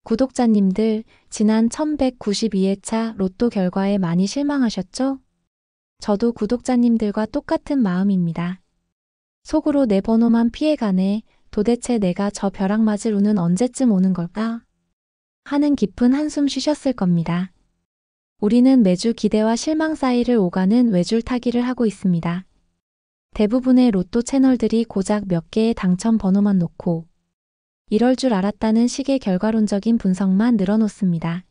구독자님들, 지난 1192회차 로또 결과에 많이 실망하셨죠? 저도 구독자님들과 똑같은 마음입니다. 속으로 내 번호만 피해가네. 도대체 내가 저 벼락 맞을 운은 언제쯤 오는 걸까? 하는 깊은 한숨 쉬셨을 겁니다. 우리는 매주 기대와 실망 사이를 오가는 외줄타기를 하고 있습니다. 대부분의 로또 채널들이 고작 몇 개의 당첨 번호만 놓고 이럴 줄 알았다는 식의 결과론적인 분석만 늘어놓습니다.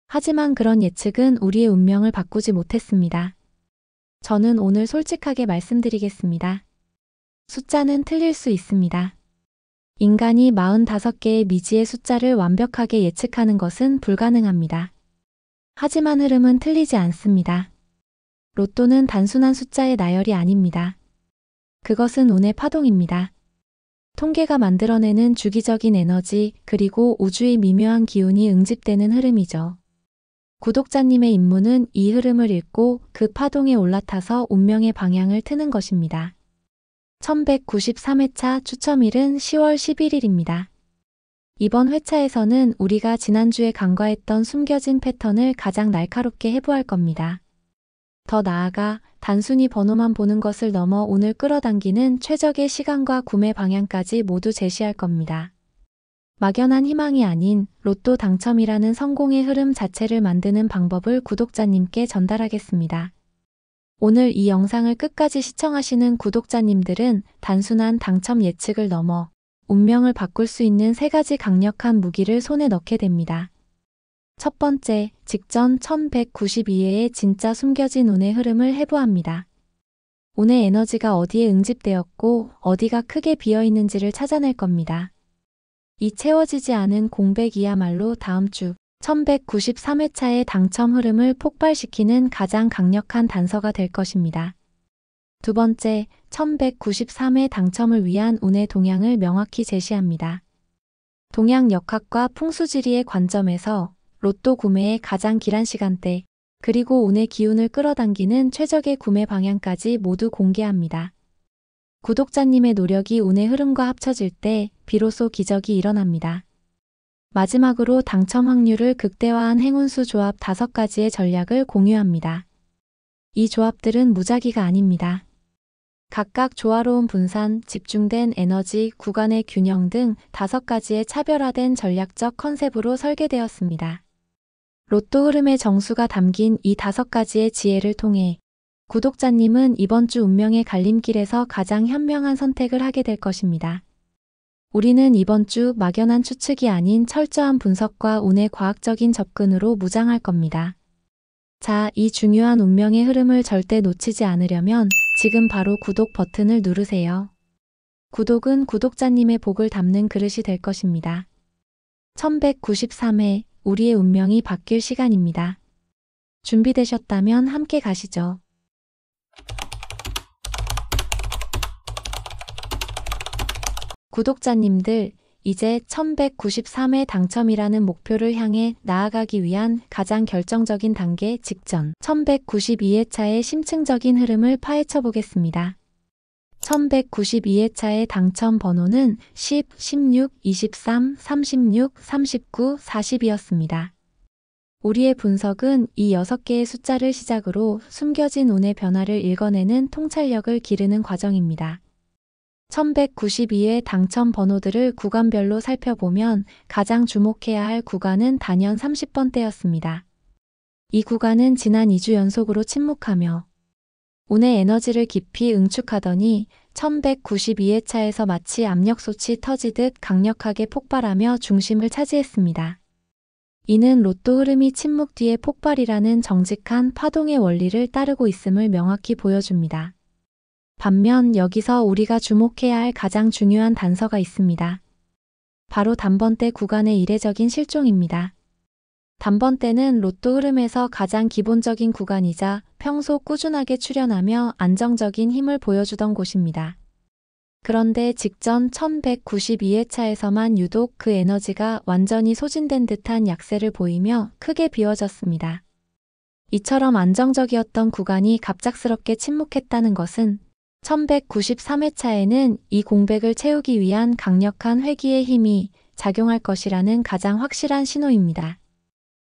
하지만 그런 예측은 우리의 운명을 바꾸지 못했습니다. 저는 오늘 솔직하게 말씀드리겠습니다. 숫자는 틀릴 수 있습니다. 인간이 45개의 미지의 숫자를 완벽하게 예측하는 것은 불가능합니다. 하지만 흐름은 틀리지 않습니다. 로또는 단순한 숫자의 나열이 아닙니다. 그것은 운의 파동입니다. 통계가 만들어내는 주기적인 에너지, 그리고 우주의 미묘한 기운이 응집되는 흐름이죠. 구독자님의 임무는 이 흐름을 읽고 그 파동에 올라타서 운명의 방향을 트는 것입니다. 1193회차 추첨일은 10월 11일입니다. 이번 회차에서는 우리가 지난주에 간과했던 숨겨진 패턴을 가장 날카롭게 해부할 겁니다. 더 나아가 단순히 번호만 보는 것을 넘어 운을 끌어당기는 최적의 시간과 구매 방향까지 모두 제시할 겁니다. 막연한 희망이 아닌 로또 당첨이라는 성공의 흐름 자체를 만드는 방법을 구독자님께 전달하겠습니다. 오늘 이 영상을 끝까지 시청하시는 구독자님들은 단순한 당첨 예측을 넘어 운명을 바꿀 수 있는 3가지 강력한 무기를 손에 넣게 됩니다. 첫 번째, 직전 1192회의 진짜 숨겨진 운의 흐름을 해부합니다. 운의 에너지가 어디에 응집되었고 어디가 크게 비어있는지를 찾아낼 겁니다. 이 채워지지 않은 공백이야말로 다음 주 1193회차의 당첨 흐름을 폭발시키는 가장 강력한 단서가 될 것입니다. 두 번째, 1193회 당첨을 위한 운의 동향을 명확히 제시합니다. 동양 역학과 풍수지리의 관점에서 로또 구매의 가장 길한 시간대, 그리고 운의 기운을 끌어당기는 최적의 구매 방향까지 모두 공개합니다. 구독자님의 노력이 운의 흐름과 합쳐질 때 비로소 기적이 일어납니다. 마지막으로 당첨 확률을 극대화한 행운수 조합 5가지의 전략을 공유합니다. 이 조합들은 무작위가 아닙니다. 각각 조화로운 분산, 집중된 에너지, 구간의 균형 등 5가지의 차별화된 전략적 컨셉으로 설계되었습니다. 로또 흐름의 정수가 담긴 이 5가지의 지혜를 통해 구독자님은 이번 주 운명의 갈림길에서 가장 현명한 선택을 하게 될 것입니다. 우리는 이번 주 막연한 추측이 아닌 철저한 분석과 운의 과학적인 접근으로 무장할 겁니다. 자, 이 중요한 운명의 흐름을 절대 놓치지 않으려면 지금 바로 구독 버튼을 누르세요. 구독은 구독자님의 복을 담는 그릇이 될 것입니다. 1193회, 우리의 운명이 바뀔 시간입니다. 준비되셨다면 함께 가시죠. 구독자님들, 이제 1193회 당첨이라는 목표를 향해 나아가기 위한 가장 결정적인 단계 직전 1192회차의 심층적인 흐름을 파헤쳐 보겠습니다. 1192회차의 당첨 번호는 10, 16, 23, 36, 39, 40이었습니다. 우리의 분석은 이 6개의 숫자를 시작으로 숨겨진 운의 변화를 읽어내는 통찰력을 기르는 과정입니다. 1192회 당첨 번호들을 구간별로 살펴보면 가장 주목해야 할 구간은 단연 30번대였습니다. 이 구간은 지난 2주 연속으로 침묵하며 운의 에너지를 깊이 응축하더니 1192회차에서 마치 압력솥이 터지듯 강력하게 폭발하며 중심을 차지했습니다. 이는 로또 흐름이 침묵 뒤의 폭발이라는 정직한 파동의 원리를 따르고 있음을 명확히 보여줍니다. 반면 여기서 우리가 주목해야 할 가장 중요한 단서가 있습니다. 바로 단번대 구간의 이례적인 실종입니다. 단번대는 로또 흐름에서 가장 기본적인 구간이자 평소 꾸준하게 출현하며 안정적인 힘을 보여주던 곳입니다. 그런데 직전 1192회차에서만 유독 그 에너지가 완전히 소진된 듯한 약세를 보이며 크게 비워졌습니다. 이처럼 안정적이었던 구간이 갑작스럽게 침묵했다는 것은 1193회차에는 이 공백을 채우기 위한 강력한 회기의 힘이 작용할 것이라는 가장 확실한 신호입니다.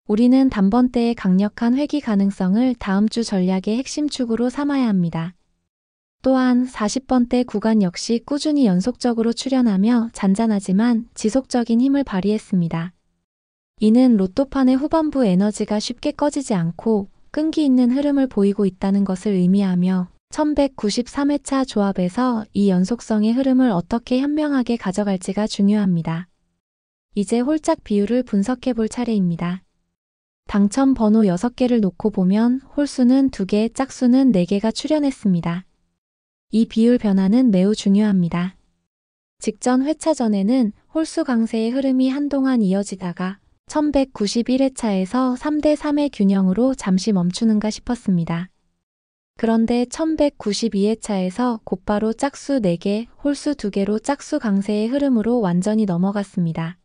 우리는 단번대의 강력한 회귀 가능성을 다음 주 전략의 핵심 축으로 삼아야 합니다. 또한 40번대 구간 역시 꾸준히 연속적으로 출현하며 잔잔하지만 지속적인 힘을 발휘했습니다. 이는 로또판의 후반부 에너지가 쉽게 꺼지지 않고 끈기 있는 흐름을 보이고 있다는 것을 의미하며 1193회차 조합에서 이 연속성의 흐름을 어떻게 현명하게 가져갈지가 중요합니다. 이제 홀짝 비율을 분석해 볼 차례입니다. 당첨 번호 6개를 놓고 보면 홀수는 2개, 짝수는 4개가 출현했습니다. 이 비율 변화는 매우 중요합니다. 직전 회차 전에는 홀수 강세의 흐름이 한동안 이어지다가 1191회차에서 3대3의 균형으로 잠시 멈추는가 싶었습니다. 그런데 1192회차에서 곧바로 짝수 4개, 홀수 2개로 짝수 강세의 흐름으로 완전히 넘어갔습니다.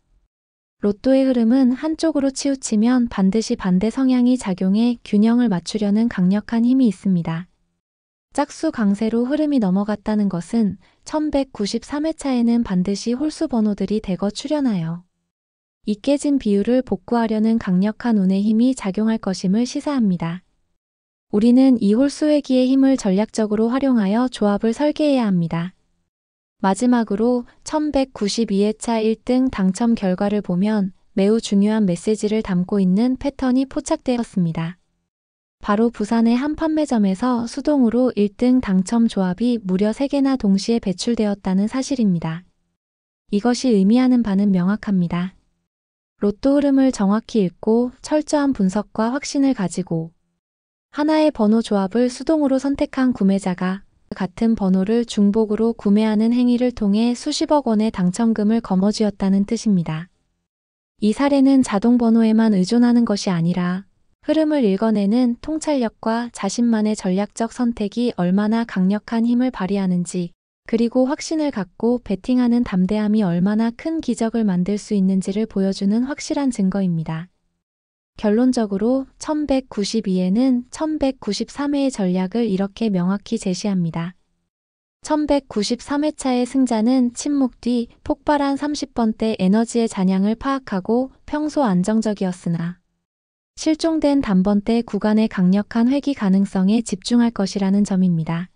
로또의 흐름은 한쪽으로 치우치면 반드시 반대 성향이 작용해 균형을 맞추려는 강력한 힘이 있습니다. 짝수 강세로 흐름이 넘어갔다는 것은 1193회차에는 반드시 홀수 번호들이 대거 출현하여 이 깨진 비율을 복구하려는 강력한 운의 힘이 작용할 것임을 시사합니다. 우리는 이 홀수 회귀의 힘을 전략적으로 활용하여 조합을 설계해야 합니다. 마지막으로 1192회차 1등 당첨 결과를 보면 매우 중요한 메시지를 담고 있는 패턴이 포착되었습니다. 바로 부산의 한 판매점에서 수동으로 1등 당첨 조합이 무려 3개나 동시에 배출되었다는 사실입니다. 이것이 의미하는 바는 명확합니다. 로또 흐름을 정확히 읽고 철저한 분석과 확신을 가지고 하나의 번호 조합을 수동으로 선택한 구매자가 같은 번호를 중복으로 구매하는 행위를 통해 수십억 원의 당첨금을 거머쥐었다는 뜻입니다. 이 사례는 자동 번호에만 의존하는 것이 아니라 흐름을 읽어내는 통찰력과 자신만의 전략적 선택이 얼마나 강력한 힘을 발휘하는지, 그리고 확신을 갖고 베팅하는 담대함이 얼마나 큰 기적을 만들 수 있는지를 보여주는 확실한 증거입니다. 결론적으로 1192회는 1193회의 전략을 이렇게 명확히 제시합니다. 1193회차의 승자는 침묵 뒤 폭발한 30번대 에너지의 잔향을 파악하고 평소 안정적이었으나 실종된 단번대 구간의 강력한 회귀 가능성에 집중할 것이라는 점입니다.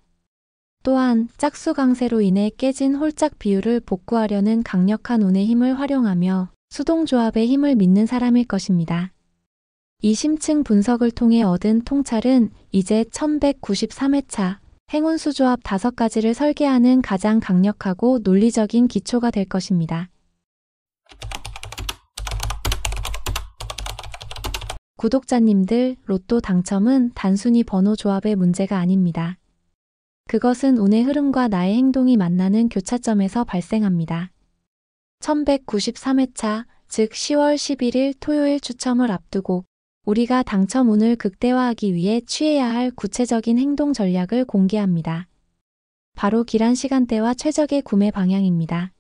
또한 짝수 강세로 인해 깨진 홀짝 비율을 복구하려는 강력한 운의 힘을 활용하며 수동조합의 힘을 믿는 사람일 것입니다. 이 심층 분석을 통해 얻은 통찰은 이제 1193회차 행운수 조합 5가지를 설계하는 가장 강력하고 논리적인 기초가 될 것입니다. 구독자님들, 로또 당첨은 단순히 번호 조합의 문제가 아닙니다. 그것은 운의 흐름과 나의 행동이 만나는 교차점에서 발생합니다. 1193회차, 즉 10월 11일 토요일 추첨을 앞두고 우리가 당첨운을 극대화하기 위해 취해야 할 구체적인 행동 전략을 공개합니다. 바로 기란 시간대와 최적의 구매 방향입니다.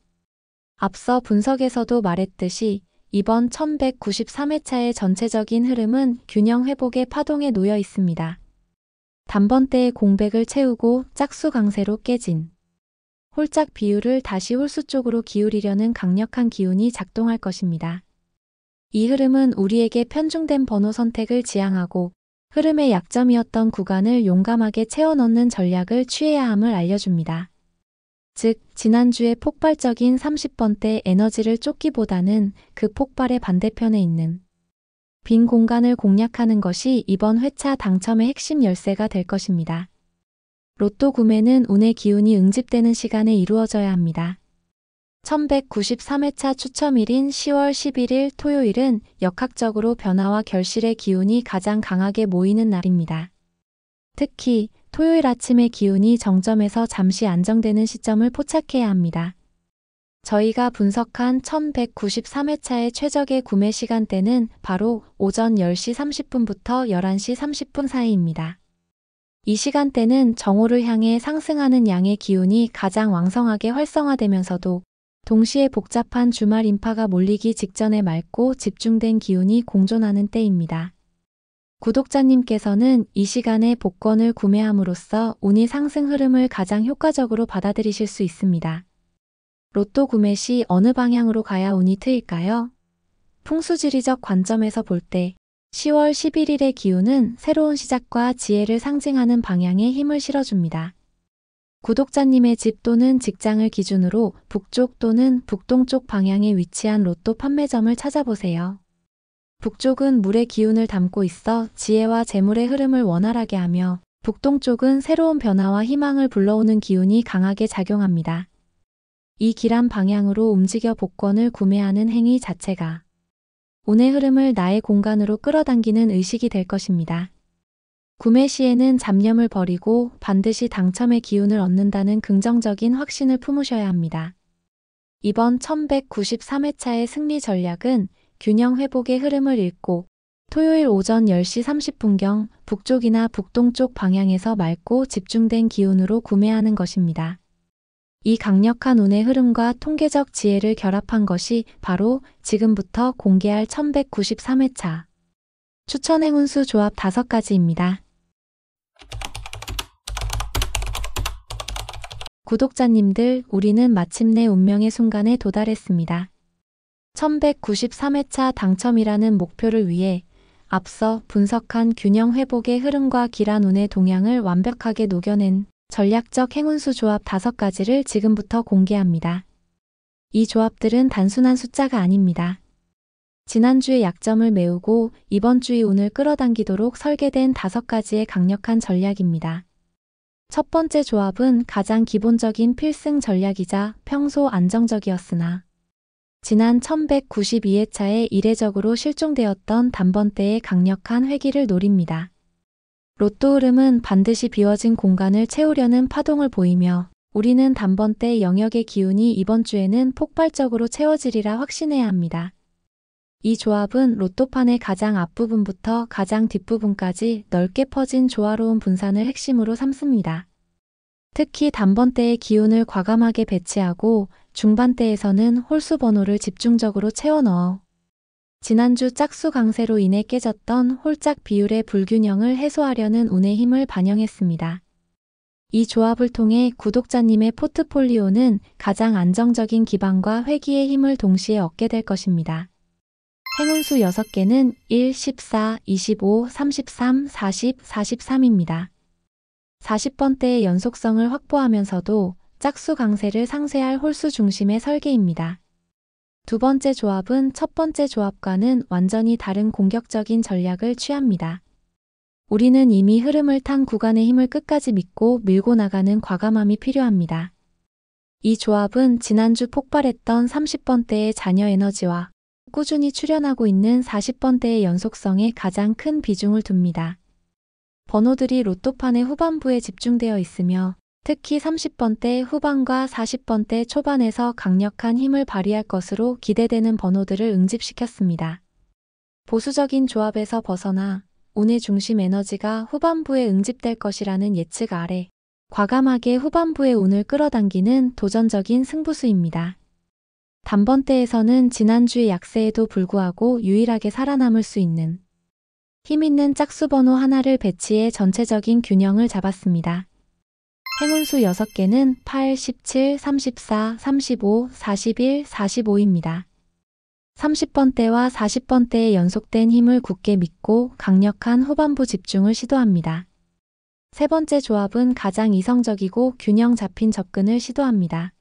앞서 분석에서도 말했듯이 이번 1193회차의 전체적인 흐름은 균형 회복의 파동에 놓여 있습니다. 단번대의 공백을 채우고 짝수 강세로 깨진 홀짝 비율을 다시 홀수 쪽으로 기울이려는 강력한 기운이 작동할 것입니다. 이 흐름은 우리에게 편중된 번호 선택을 지향하고 흐름의 약점이었던 구간을 용감하게 채워 넣는 전략을 취해야 함을 알려줍니다. 즉, 지난주의 폭발적인 30번대 에너지를 쫓기보다는 그 폭발의 반대편에 있는 빈 공간을 공략하는 것이 이번 회차 당첨의 핵심 열쇠가 될 것입니다. 로또 구매는 운의 기운이 응집되는 시간에 이루어져야 합니다. 1193회차 추첨일인 10월 11일 토요일은 역학적으로 변화와 결실의 기운이 가장 강하게 모이는 날입니다. 특히 토요일 아침의 기운이 정점에서 잠시 안정되는 시점을 포착해야 합니다. 저희가 분석한 1193회차의 최적의 구매 시간대는 바로 오전 10시 30분부터 11시 30분 사이입니다. 이 시간대는 정오를 향해 상승하는 양의 기운이 가장 왕성하게 활성화되면서도 동시에 복잡한 주말 인파가 몰리기 직전에 맑고 집중된 기운이 공존하는 때입니다. 구독자님께서는 이 시간에 복권을 구매함으로써 운이 상승 흐름을 가장 효과적으로 받아들이실 수 있습니다. 로또 구매 시 어느 방향으로 가야 운이 트일까요? 풍수지리적 관점에서 볼 때 10월 11일의 기운은 새로운 시작과 지혜를 상징하는 방향에 힘을 실어줍니다. 구독자님의 집 또는 직장을 기준으로 북쪽 또는 북동쪽 방향에 위치한 로또 판매점을 찾아보세요. 북쪽은 물의 기운을 담고 있어 지혜와 재물의 흐름을 원활하게 하며 북동쪽은 새로운 변화와 희망을 불러오는 기운이 강하게 작용합니다. 이 길한 방향으로 움직여 복권을 구매하는 행위 자체가 운의 흐름을 나의 공간으로 끌어당기는 의식이 될 것입니다. 구매 시에는 잡념을 버리고 반드시 당첨의 기운을 얻는다는 긍정적인 확신을 품으셔야 합니다. 이번 1193회차의 승리 전략은 균형 회복의 흐름을 읽고 토요일 오전 10시 30분경 북쪽이나 북동쪽 방향에서 맑고 집중된 기운으로 구매하는 것입니다. 이 강력한 운의 흐름과 통계적 지혜를 결합한 것이 바로 지금부터 공개할 1193회차 추천 행운수 조합 5가지입니다. 구독자님들, 우리는 마침내 운명의 순간에 도달했습니다. 1193회차 당첨이라는 목표를 위해 앞서 분석한 균형 회복의 흐름과 길한 운의 동향을 완벽하게 녹여낸 전략적 행운수 조합 5가지를 지금부터 공개합니다. 이 조합들은 단순한 숫자가 아닙니다. 지난주의 약점을 메우고 이번 주의 운을 끌어당기도록 설계된 5가지의 강력한 전략입니다. 첫 번째 조합은 가장 기본적인 필승 전략이자 평소 안정적이었으나 지난 1192회차에 이례적으로 실종되었던 단번대의 강력한 회기를 노립니다. 로또 흐름은 반드시 비워진 공간을 채우려는 파동을 보이며 우리는 단번대 영역의 기운이 이번 주에는 폭발적으로 채워지리라 확신해야 합니다. 이 조합은 로또판의 가장 앞부분부터 가장 뒷부분까지 넓게 퍼진 조화로운 분산을 핵심으로 삼습니다. 특히 단번대의 기운을 과감하게 배치하고 중반대에서는 홀수 번호를 집중적으로 채워 넣어 지난주 짝수 강세로 인해 깨졌던 홀짝 비율의 불균형을 해소하려는 운의 힘을 반영했습니다. 이 조합을 통해 구독자님의 포트폴리오는 가장 안정적인 기반과 회기의 힘을 동시에 얻게 될 것입니다. 행운수 6개는 1, 14, 25, 33, 40, 43입니다. 40번대의 연속성을 확보하면서도 짝수 강세를 상쇄할 홀수 중심의 설계입니다. 두 번째 조합은 첫 번째 조합과는 완전히 다른 공격적인 전략을 취합니다. 우리는 이미 흐름을 탄 구간의 힘을 끝까지 믿고 밀고 나가는 과감함이 필요합니다. 이 조합은 지난주 폭발했던 30번대의 잔여 에너지와 꾸준히 출현하고 있는 40번대의 연속성에 가장 큰 비중을 둡니다. 번호들이 로또판의 후반부에 집중되어 있으며 특히 30번대 후반과 40번대 초반에서 강력한 힘을 발휘할 것으로 기대되는 번호들을 응집시켰습니다. 보수적인 조합에서 벗어나 운의 중심 에너지가 후반부에 응집될 것이라는 예측 아래 과감하게 후반부의 운을 끌어당기는 도전적인 승부수입니다. 단번대에서는 지난주의 약세에도 불구하고 유일하게 살아남을 수 있는 힘있는 짝수 번호 하나를 배치해 전체적인 균형을 잡았습니다. 행운수 6개는 8, 17, 34, 35, 41, 45입니다. 30번대와 40번대의 연속된 힘을 굳게 믿고 강력한 후반부 집중을 시도합니다. 세 번째 조합은 가장 이성적이고 균형 잡힌 접근을 시도합니다.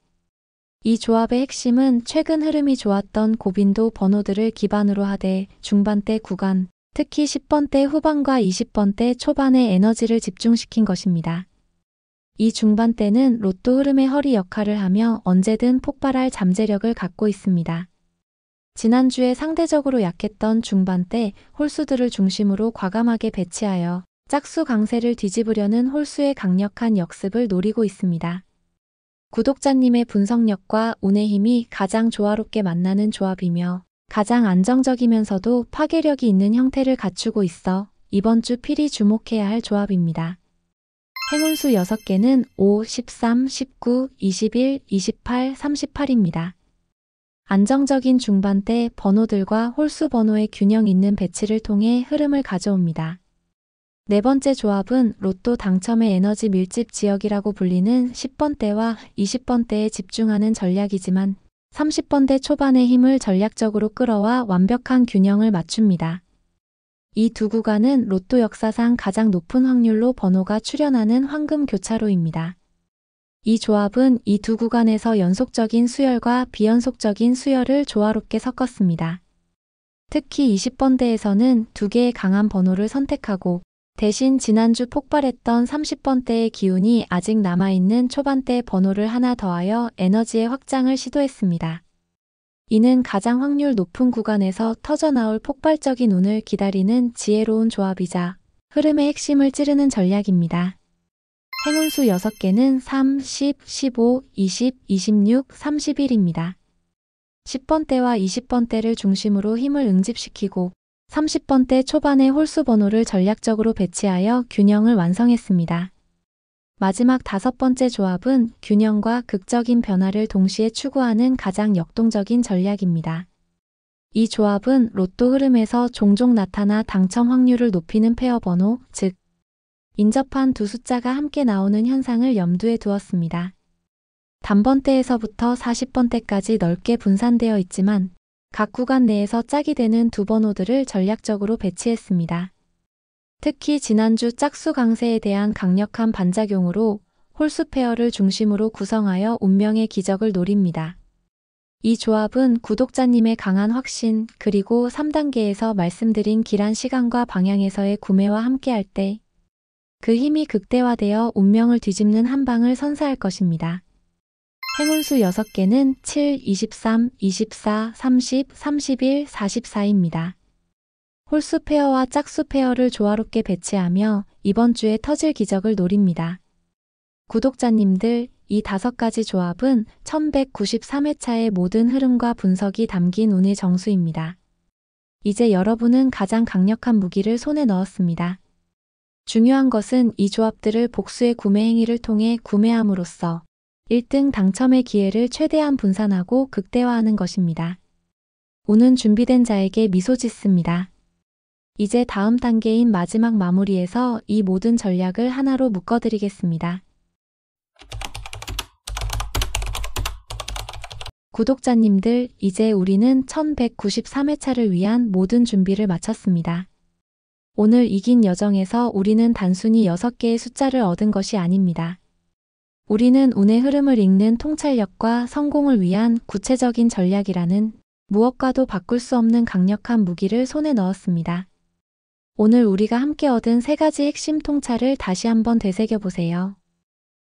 이 조합의 핵심은 최근 흐름이 좋았던 고빈도 번호들을 기반으로 하되 중반대 구간, 특히 10번대 후반과 20번대 초반에 에너지를 집중시킨 것입니다. 이 중반대는 로또 흐름의 허리 역할을 하며 언제든 폭발할 잠재력을 갖고 있습니다. 지난주에 상대적으로 약했던 중반대 홀수들을 중심으로 과감하게 배치하여 짝수 강세를 뒤집으려는 홀수의 강력한 역습을 노리고 있습니다. 구독자님의 분석력과 운의 힘이 가장 조화롭게 만나는 조합이며 가장 안정적이면서도 파괴력이 있는 형태를 갖추고 있어 이번 주 필히 주목해야 할 조합입니다. 행운수 6개는 5, 13, 19, 21, 28, 38입니다. 안정적인 중반대 번호들과 홀수 번호의 균형 있는 배치를 통해 흐름을 가져옵니다. 네 번째 조합은 로또 당첨의 에너지 밀집 지역이라고 불리는 10번대와 20번대에 집중하는 전략이지만 30번대 초반의 힘을 전략적으로 끌어와 완벽한 균형을 맞춥니다. 이 두 구간은 로또 역사상 가장 높은 확률로 번호가 출현하는 황금 교차로입니다. 이 조합은 이 두 구간에서 연속적인 수열과 비연속적인 수열을 조화롭게 섞었습니다. 특히 20번대에서는 두 개의 강한 번호를 선택하고 대신 지난주 폭발했던 30번대의 기운이 아직 남아있는 초반대 번호를 하나 더하여 에너지의 확장을 시도했습니다. 이는 가장 확률 높은 구간에서 터져나올 폭발적인 운을 기다리는 지혜로운 조합이자 흐름의 핵심을 찌르는 전략입니다. 행운수 6개는 3, 10, 15, 20, 26, 31입니다. 10번대와 20번대를 중심으로 힘을 응집시키고 30번대 초반의 홀수 번호를 전략적으로 배치하여 균형을 완성했습니다. 마지막 5번째 조합은 균형과 극적인 변화를 동시에 추구하는 가장 역동적인 전략입니다. 이 조합은 로또 흐름에서 종종 나타나 당첨 확률을 높이는 페어 번호, 즉 인접한 두 숫자가 함께 나오는 현상을 염두에 두었습니다. 단번대에서부터 40번대까지 넓게 분산되어 있지만 각 구간 내에서 짝이 되는 두 번호들을 전략적으로 배치했습니다. 특히 지난주 짝수 강세에 대한 강력한 반작용으로 홀수 페어를 중심으로 구성하여 운명의 기적을 노립니다. 이 조합은 구독자님의 강한 확신 그리고 3단계에서 말씀드린 길한 시간과 방향에서의 구매와 함께할 때 그 힘이 극대화되어 운명을 뒤집는 한 방을 선사할 것입니다. 행운수 6개는 7, 23, 24, 30, 31, 44입니다. 홀수 페어와 짝수 페어를 조화롭게 배치하며 이번 주에 터질 기적을 노립니다. 구독자님들, 이 5가지 조합은 1193회차의 모든 흐름과 분석이 담긴 운의 정수입니다. 이제 여러분은 가장 강력한 무기를 손에 넣었습니다. 중요한 것은 이 조합들을 복수의 구매 행위를 통해 구매함으로써 1등 당첨의 기회를 최대한 분산하고 극대화하는 것입니다. 운은 준비된 자에게 미소 짓습니다. 이제 다음 단계인 마지막 마무리에서 이 모든 전략을 하나로 묶어드리겠습니다. 구독자님들, 이제 우리는 1193회차를 위한 모든 준비를 마쳤습니다. 오늘 이긴 여정에서 우리는 단순히 6개의 숫자를 얻은 것이 아닙니다. 우리는 운의 흐름을 읽는 통찰력과 성공을 위한 구체적인 전략이라는 무엇과도 바꿀 수 없는 강력한 무기를 손에 넣었습니다. 오늘 우리가 함께 얻은 3가지 핵심 통찰을 다시 한번 되새겨보세요.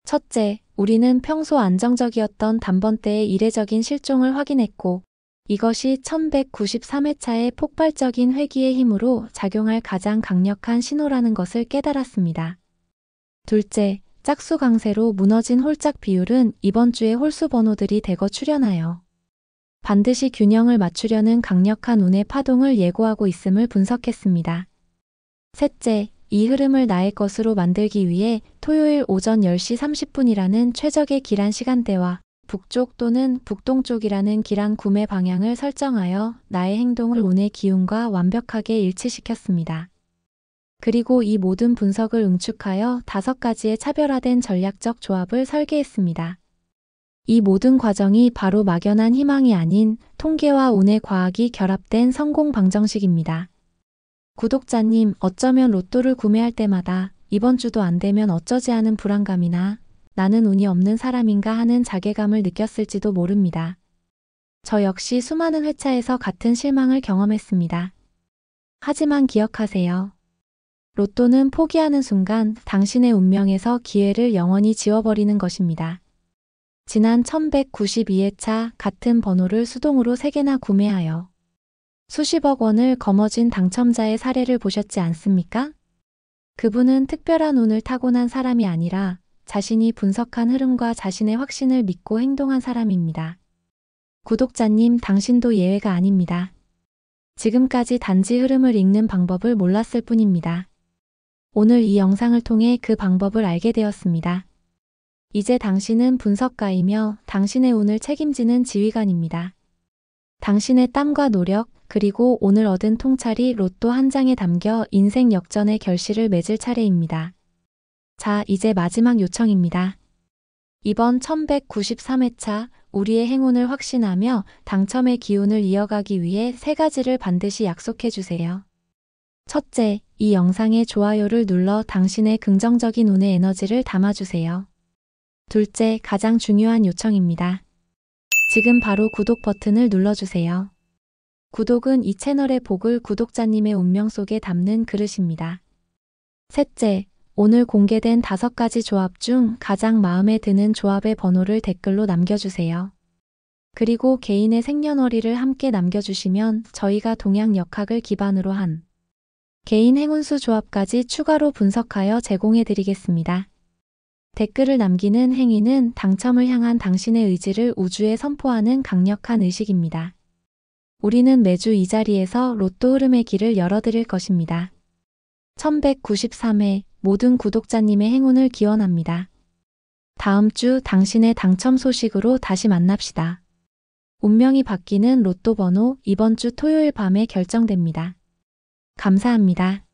첫째, 우리는 평소 안정적이었던 단번대의 이례적인 실종을 확인했고 이것이 1193회차의 폭발적인 회귀의 힘으로 작용할 가장 강력한 신호라는 것을 깨달았습니다. 둘째, 짝수 강세로 무너진 홀짝 비율은 이번 주에 홀수 번호들이 대거 출현하여 반드시 균형을 맞추려는 강력한 운의 파동을 예고하고 있음을 분석했습니다. 셋째, 이 흐름을 나의 것으로 만들기 위해 토요일 오전 10시 30분이라는 최적의 길한 시간대와 북쪽 또는 북동쪽이라는 길한 구매 방향을 설정하여 나의 행동을 운의 기운과 완벽하게 일치시켰습니다. 그리고 이 모든 분석을 응축하여 5가지의 차별화된 전략적 조합을 설계했습니다. 이 모든 과정이 바로 막연한 희망이 아닌 통계와 운의 과학이 결합된 성공 방정식입니다. 구독자님, 어쩌면 로또를 구매할 때마다 이번 주도 안 되면 어쩌지 하는 불안감이나 나는 운이 없는 사람인가 하는 자괴감을 느꼈을지도 모릅니다. 저 역시 수많은 회차에서 같은 실망을 경험했습니다. 하지만 기억하세요. 로또는 포기하는 순간 당신의 운명에서 기회를 영원히 지워버리는 것입니다. 지난 1192회차 같은 번호를 수동으로 3개나 구매하여 수십억 원을 거머쥔 당첨자의 사례를 보셨지 않습니까? 그분은 특별한 운을 타고난 사람이 아니라 자신이 분석한 흐름과 자신의 확신을 믿고 행동한 사람입니다. 구독자님, 당신도 예외가 아닙니다. 지금까지 단지 흐름을 읽는 방법을 몰랐을 뿐입니다. 오늘 이 영상을 통해 그 방법을 알게 되었습니다. 이제 당신은 분석가이며 당신의 운을 책임지는 지휘관입니다. 당신의 땀과 노력, 그리고 오늘 얻은 통찰이 로또 한 장에 담겨 인생 역전의 결실을 맺을 차례입니다. 자, 이제 마지막 요청입니다. 이번 1193회차 우리의 행운을 확신하며 당첨의 기운을 이어가기 위해 3가지를 반드시 약속해 주세요. 첫째, 이 영상에 좋아요를 눌러 당신의 긍정적인 운의 에너지를 담아주세요. 둘째, 가장 중요한 요청입니다. 지금 바로 구독 버튼을 눌러주세요. 구독은 이 채널의 복을 구독자님의 운명 속에 담는 그릇입니다. 셋째, 오늘 공개된 5가지 조합 중 가장 마음에 드는 조합의 번호를 댓글로 남겨주세요. 그리고 개인의 생년월일을 함께 남겨주시면 저희가 동양역학을 기반으로 한 개인 행운수 조합까지 추가로 분석하여 제공해드리겠습니다. 댓글을 남기는 행위는 당첨을 향한 당신의 의지를 우주에 선포하는 강력한 의식입니다. 우리는 매주 이 자리에서 로또 흐름의 길을 열어드릴 것입니다. 1193회 모든 구독자님의 행운을 기원합니다. 다음 주 당신의 당첨 소식으로 다시 만납시다. 운명이 바뀌는 로또 번호 이번 주 토요일 밤에 결정됩니다. 감사합니다.